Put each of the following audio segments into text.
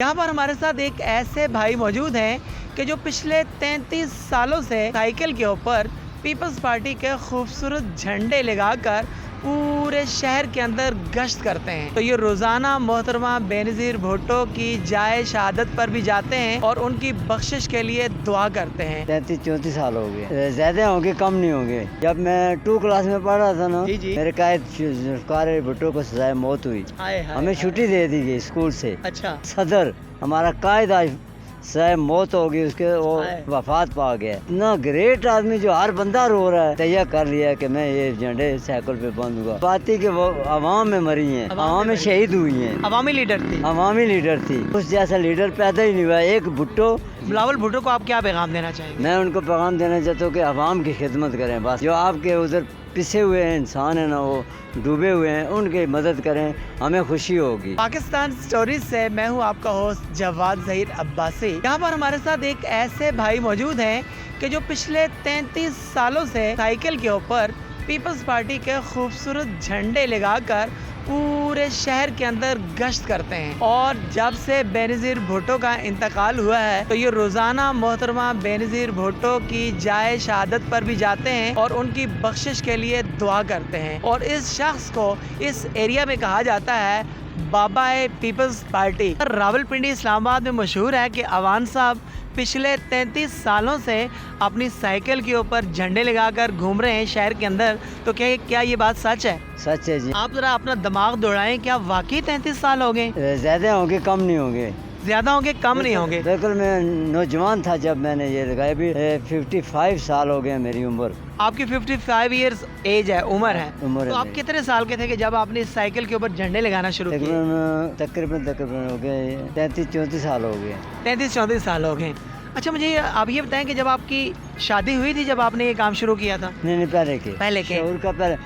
यहाँ पर हमारे साथ एक ऐसे भाई मौजूद हैं कि जो पिछले 33 सालों से साइकिल के ऊपर पीपल्स पार्टी के खूबसूरत झंडे लगाकर पूरे शहर के अंदर गश्त करते हैं। तो ये रोज़ाना मोहतरमा बेनज़ीर भुट्टो की जाए शहादत पर भी जाते हैं और उनकी बख्शिश के लिए दुआ करते हैं। 33-34 साल हो गए, ज्यादा होंगे कम नहीं होंगे। जब मैं 2 क्लास में पढ़ रहा था ना, जी। मेरे कायद जुल्फ़िकार भुट्टो को सजाए मौत हुई। हमें छुट्टी दे दी गई स्कूल से। अच्छा। सदर हमारा कायद आज सजाए मौत हो गई, उसके वो वफात पा गया। इतना ग्रेट आदमी जो हर बंदा रो रहा है, तैयार कर लिया कि मैं ये झंडे साइकिल पे बांधूंगा। बात ही कि वो अवाम में मरी हैं, अवाम में शहीद हुई हैं। अवामी लीडर थी। अवामी लीडर थी, उस जैसा लीडर पैदा ही नहीं हुआ। एक भुट्टो, बिलावल भुट्टो को आप क्या पैगाम देना चाहेंगे? मैं उनको पैगाम देना चाहता हूँ कि अवाम की खिदमत करें। बस जो आपके उधर पिसे हुए हैं इंसान है ना, वो डूबे हुए हैं, उनकी मदद करें, हमें खुशी होगी। पाकिस्तान स्टोरीज से मैं हूँ आपका होस्ट जवाद ज़हीर अब्बासी। यहाँ पर हमारे साथ एक ऐसे भाई मौजूद हैं कि जो पिछले 33 सालों से साइकिल के ऊपर पीपल्स पार्टी के खूबसूरत झंडे लगाकर पूरे शहर के अंदर गश्त करते हैं। और जब से बेनज़ीर भुट्टो का इंतकाल हुआ है तो ये रोज़ाना मोहतरमा बेनज़ीर भुट्टो की जाए शहादत पर भी जाते हैं और उनकी बख्शिश के लिए दुआ करते हैं। और इस शख्स को इस एरिया में कहा जाता है बाबा पीपल्स पार्टी। रावलपिंडी इस्लामाबाद में मशहूर है कि अवान साहब पिछले 33 सालों से अपनी साइकिल के ऊपर झंडे लगाकर घूम रहे हैं शहर के अंदर। तो क्या ये बात सच है? सच है जी। आप जरा अपना दिमाग दौड़ाएं, क्या वाकई 33 साल हो गए? ज्यादा होंगे कम नहीं होंगे। ज्यादा होंगे कम नहीं होंगे। बिल्कुल, मैं नौजवान था जब मैंने ये लगाया। भी 55 साल हो गए मेरी उम्र। आपकी 55 इयर्स एज है, उम्र है। उम्र तो आप कितने साल के थे कि जब आपने साइकिल के ऊपर झंडे लगाना शुरू किए? तकरीबन हो गए 33-34 साल हो गए। 33-34 साल हो गए। अच्छा, मुझे आप ये बताएं कि जब आपकी शादी हुई थी, जब आपने ये काम शुरू किया था? नहीं, पहले के शऊर का पहले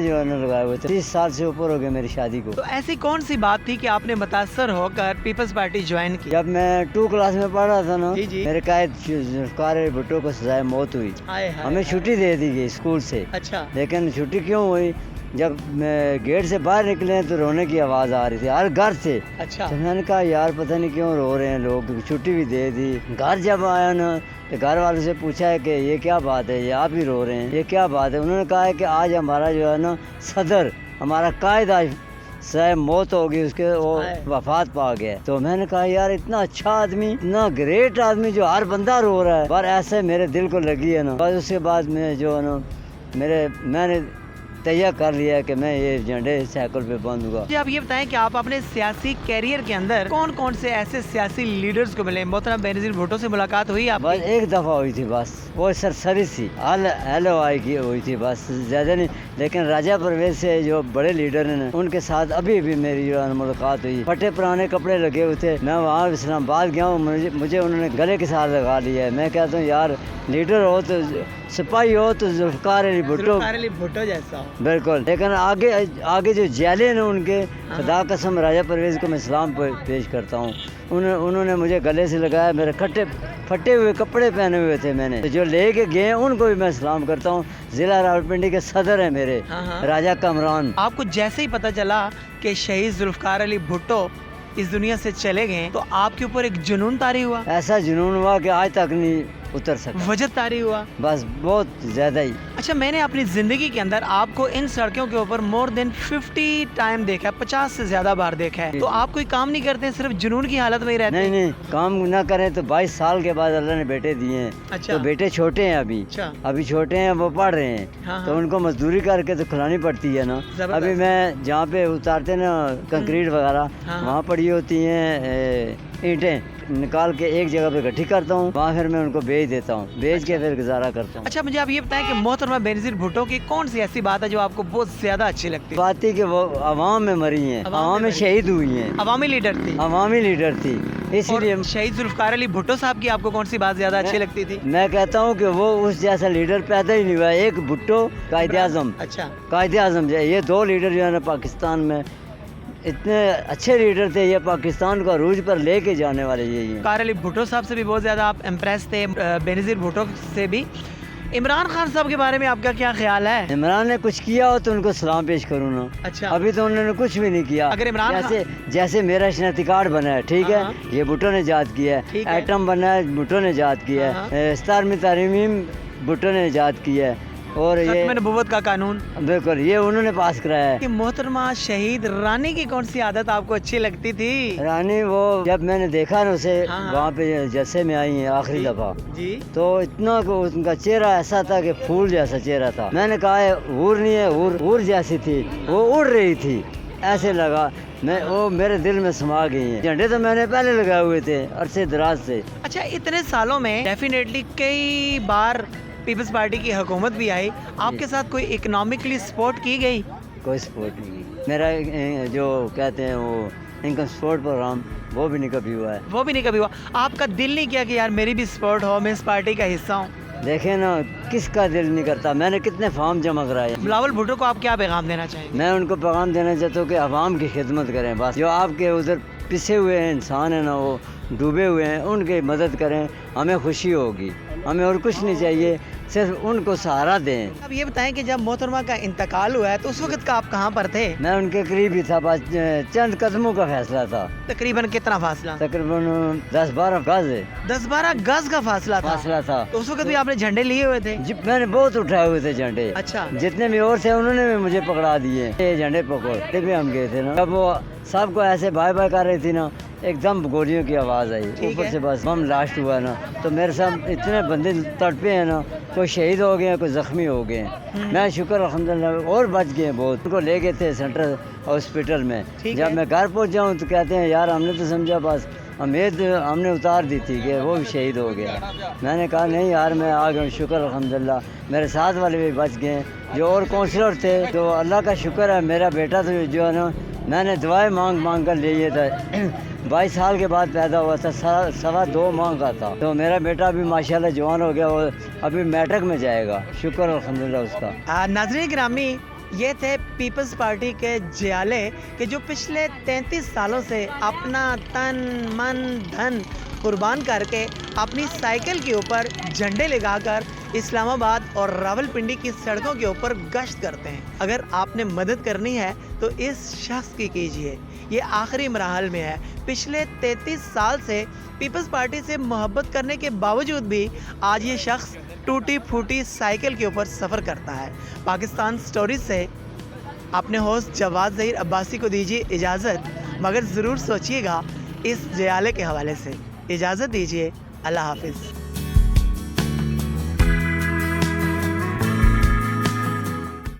जो है ना लगाए हुए थे। 30 साल से ऊपर हो गए मेरी शादी को। तो ऐसी कौन सी बात थी कि आपने मुतासर होकर पीपल्स पार्टी ज्वाइन की? जब मैं 2 क्लास में पढ़ रहा था ना, जी। मेरे कायद जुल्फ़िकार भुट्टो को सजाए मौत हुई। हमें छुट्टी दे दी गई स्कूल से। अच्छा। लेकिन छुट्टी क्यों हुई? जब मैं गेट से बाहर निकले तो रोने की आवाज़ आ रही थी हर घर से। अच्छा। तो मैंने कहा यार पता नहीं क्यों रो रहे हैं लोग, छुट्टी भी दे दी। घर जब आया ना तो घर वालों से पूछा है कि ये क्या बात है, ये आप ही रो रहे हैं, ये क्या बात है? उन्होंने कहा है कि आज हमारा जो है ना सदर, हमारा कायद आज सजाए मौत होगी, उसके वो वफात पा गया। तो मैंने कहा यार इतना अच्छा आदमी, इतना ग्रेट आदमी जो हर बंदा रो रहा है, पर ऐसे मेरे दिल को लगी है ना। बस उसके बाद में जो है ना मैंने तैयार कर लिया कि मैं ये झंडे साइकिल पे बांधूंगा। जी, आप ये बताएं कि आप अपने सियासी कैरियर के अंदर कौन कौन से ऐसे सियासी लीडर्स को मिले? मोहतरम बेनज़ीर भुट्टो से मुलाकात हुई आपकी? बस एक दफ़ा हुई थी, बस वो सरसरी सी हेलो आई की हुई थी, बस ज़्यादा नहीं। लेकिन राजा परवेज से जो बड़े लीडर हैं उनके साथ अभी भी मेरी जो है मुलाकात हुई। फटे पुराने कपड़े लगे हुए थे, मैं वहाँ इस्लामाबाद गया हूँ, मुझे उन्होंने गले के साथ लगा लिया है। मैं कहता हूँ यार लीडर हो तो सिपाही हो तो जुल्फ़िकार भुट्टो जैसा हो। बिल्कुल। लेकिन आगे जो जेलें हैं उनके, खुदा कसम राजा परवेज को मैं सलाम पेश करता हूँ। उन्होंने मुझे गले से लगाया, मेरे फटे हुए कपड़े पहने हुए थे मैंने, तो जो लेके गए उनको भी मैं सलाम करता हूँ। ज़िला रावलपिंडी के सदर हैं मेरे राजा कमरान। आपको जैसे ही पता चला कि शहीद जुल्फ़िकार अली भुट्टो इस दुनिया से चले गए तो आपके ऊपर एक जुनून तारी हुआ? ऐसा जुनून हुआ कि आज तक नहीं उतर सका। वजह तारी हुआ? बस बहुत ज्यादा ही। अच्छा, मैंने अपनी जिंदगी के अंदर आपको इन सड़कों के ऊपर मोर देन 50 टाइम देखा है, 50 से ज्यादा बार देखा है। तो आप कोई काम नहीं करते, सिर्फ जुनून की हालत में ही रहते? नहीं, काम ना करें तो 22 साल के बाद अल्लाह ने बेटे दिए हैं। अच्छा। तो बेटे छोटे हैं अभी छोटे हैं, वो पढ़ रहे हैं। तो उनको मजदूरी करके तो खिलानी पड़ती है ना। अभी मैं जहाँ पे उतारते ना कंक्रीट वगैरह, वहाँ पड़ी होती हैं ईंटें, निकाल के एक जगह पे इकट्ठी करता हूँ, वहाँ फिर मैं उनको बेच देता हूँ, बेच के फिर गुजारा करता हूँ। अच्छा, मुझे आप ये बताएं कि मोहतरमा बेनज़ीर भुट्टो की कौन सी ऐसी बात है जो आपको बहुत ज्यादा अच्छी लगती है? बात ही कि वो अवाम में मरी हैं, अवाम में शहीद हुई हैं। अवामी लीडर थी, इसीलिए। शहीद जुल्फ़िकार अली भुट्टो साहब की आपको कौन सी बात ज्यादा अच्छी लगती थी? मैं कहता हूँ कि वो उस जैसा लीडर पैदा ही नहीं हुआ। एक भुट्टो, कायदे आज़म। अच्छा। कायदे आज़म जो ये 2 लीडर जो है ना पाकिस्तान में इतने अच्छे लीडर थे, ये पाकिस्तान को अरूज पर लेके जाने वाले यही हैं। जुल्फ़िकार अली भुट्टो साहब से भी बहुत ज़्यादा आप इम्प्रेस थे, बेनज़ीर भुट्टो से भी। इमरान खान साहब के बारे में आपका क्या ख्याल है? इमरान ने कुछ किया हो तो उनको सलाम पेश करूँ ना। अच्छा, अभी तो उन्होंने कुछ भी नहीं किया। अगर इमरान जैसे मेरा शनाख्ती कार्ड बना है, ठीक है, हाँ। ये भुट्टो ने ईजाद किया ठीक है। है। एटम बना है, भुट्टो ने ईजाद किया हाँ। है। 17वीं तारीमीम भुट्टो ने ईजाद किया है। और ये खत्म नबूवत का कानून बिल्कुल ये उन्होंने पास कराया है। कि मोहतरमा शहीद रानी की कौन सी आदत आपको अच्छी लगती थी? रानी वो जब मैंने देखा ना उसे हाँ। वहाँ पे जैसे में आई है आखिरी दफा, जी, तो इतना को उनका चेहरा ऐसा था कि फूल जैसा चेहरा था। मैंने कहा है हूर नहीं है, हूर जैसी थी, वो उड़ रही थी, ऐसे लगा मैं वो मेरे दिल में समा गई है। झंडे तो मैंने पहले लगाए हुए थे अरसे दराज से। अच्छा, इतने सालों में डेफिनेटली कई बार पीपल्स पार्टी की हुकूमत भी आई, आपके साथ कोई इकोनॉमिकली सपोर्ट की गई? कोई सपोर्ट नहीं की। मेरा जो कहते हैं वो इनकम सपोर्ट प्रोग्राम वो भी नहीं कभी हुआ है। वो भी नहीं कभी हुआ? आपका दिल नहीं किया कि यार मेरी भी सपोर्ट हो, मैं इस पार्टी का हिस्सा हूँ? देखे ना, किसका दिल नहीं करता। मैंने कितने फॉर्म जमा कराए। बिलावल भुट्टो को आप क्या पैगाम देना चाहेंगे? मैं उनको पैगाम देना चाहता हूँ कि आवाम की खिदमत करें। बस जो आपके उधर पिसे हुए हैं इंसान है ना, वो डूबे हुए हैं, उनकी मदद करें, हमें खुशी होगी। हमें और कुछ नहीं चाहिए, सिर्फ उनको सहारा दें। अब ये बताएं कि जब मोहतरमा का इंतकाल हुआ है तो उस वक्त का आप कहाँ पर थे? मैं उनके करीब ही था, बस चंद कदमों का फैसला था। तकरीबन कितना फासला? तकरीबन 10-12 गज 10-12 गज का फासला था। तो उस वक्त भी आपने झंडे लिए हुए थे? जी, मैंने बहुत उठाए हुए थे झंडे। अच्छा, जितने भी और थे उन्होंने भी मुझे पकड़ा दिए। ये झंडे पकड़ते भी हम गए थे ना, जब वो सबको ऐसे बाय बाय कर रही थी ना, एकदम गोलियों की आवाज़ आई ऊपर से, बस बम ब्लास्ट हुआ ना, तो मेरे साथ इतने बंदे तड़पे हैं ना, कोई शहीद हो गए हैं, कोई जख्मी हो गए हैं। मैं शुक्र अल्हम्दुलिल्लाह और बच गए बहुत। उनको ले गए थे सेंट्रल हॉस्पिटल में। जब मैं घर पहुंच जाऊं तो कहते हैं यार हमने तो समझा बस उम्मीद हमने उतार दी थी कि वो भी शहीद हो गया। मैंने कहा नहीं यार मैं आ गया, शुक्र अल्हम्दुलिल्लाह। मेरे साथ वाले भी बच गए, जो और काउंसलर थे, तो अल्लाह का शुक्र है। मेरा बेटा तो जो है ना, मैंने दवाएं मांग मांग कर लिए था 22 साल के बाद पैदा हुआ था, 2.25 माह का था। तो मेरा बेटा भी माशाल्लाह जवान हो गया, वो अभी मैट्रिक में जाएगा, शुक्र अल्हम्दुलिल्लाह उसका। नाज़रीन गिरामी, ये थे पीपल्स पार्टी के जियाले कि जो पिछले 33 सालों से अपना तन मन धन कुर्बान करके अपनी साइकिल के ऊपर झंडे लगाकर इस्लामाबाद और रावलपिंडी की सड़कों के ऊपर गश्त करते हैं। अगर आपने मदद करनी है तो इस शख्स की कीजिए, ये आखिरी मराहल में है। पिछले 33 साल से पीपल्स पार्टी से मोहब्बत करने के बावजूद भी आज ये शख्स टूटी फूटी साइकिल के ऊपर सफ़र करता है। पाकिस्तान स्टोरीज से अपने होस्ट जवाद ज़हीर अब्बासी को दीजिए इजाज़त, मगर ज़रूर सोचिएगा इस जयाले के हवाले से। इजाज़त दीजिए, अल्लाह हाफिज़।